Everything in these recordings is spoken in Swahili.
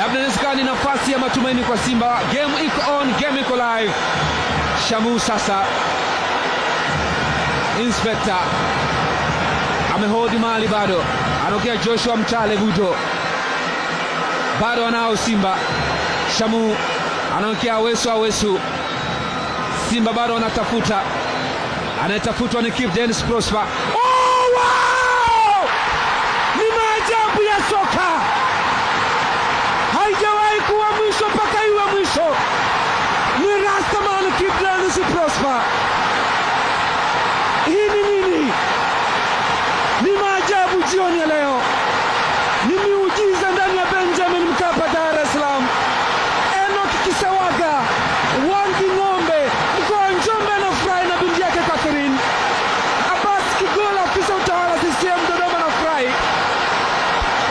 labda inawezekana ni nafasi ya matumaini kwa Simba. Game iko on, game iko live. Shamu sasa, Inspector amehold mali bado, anokea Joshua Mtale Buto, bado anao Simba. Shamu anokea Awesu, Simba bado anatafuta, anatafutwa ni Kibu Denis Prosper. Oh, wow! Ni maajabu ya soka, haijawahi kuwa mwisho mpaka iwe mwisho. Ni Rastaman Kibu Denis Prosper. Hii ni nini? Ni maajabu jioni ya leo, ni miujiza ndani ya Benjamin Mkapa, Dar es Salaam. Enoch Kisawaga, Wangi Ng'ombe, mkoa Njombe na furahi na binti yake Catherine. Abbas Kigola, afisa utawala CCM Dodoma na furahi.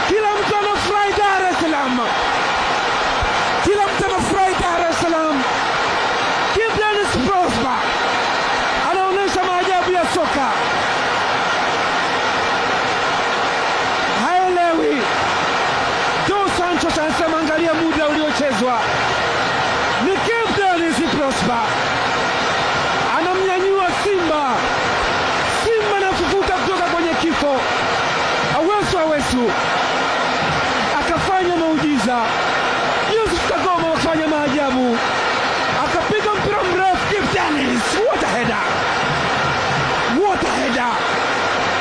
Kila mtu anafurahi Dar es Salaam, kila mtu anafurahi Dar es Salaam. Kibu Denis Prosper anaonyesha maajabu ya soka. Haelewi. Dos Santos anasema angalia muda uliochezwa. Ni Kibu Denis Prosper anamnyanyua Simba. Simba anafufuka kutoka kwenye kifo. Awesu akafanya muujiza. Yusuf Kagoma akafanya maajabu, akapiga mpira mrefu. Kibu Denis, what a header, what a header!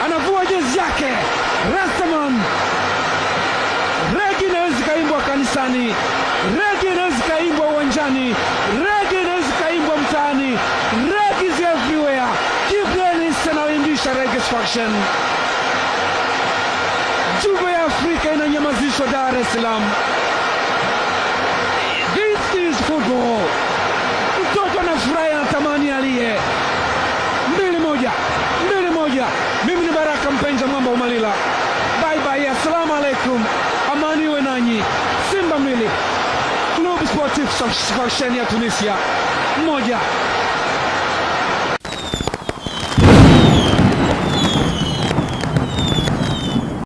Anavua jezi yake Rastaman. Regi inaweza kaimbwa kanisani, regi inaweza kaimbwa uwanjani, regi inaweza kaimbwa mtaani, regi is everywhere. Kibu Denis anaimbisha Reggae Faction. Juve ya Afrika inanyamazishwa Dar es Salaam. This is football. Mtoto anafurahi, anatamani alie. 2-1. Mimi ni Baraka Mpenja Mwamba Umalila. Bye bye, assalamu alaikum, amani iwe nanyi. Simba 2, Club Sportif Sfaxien ya Tunisia 1.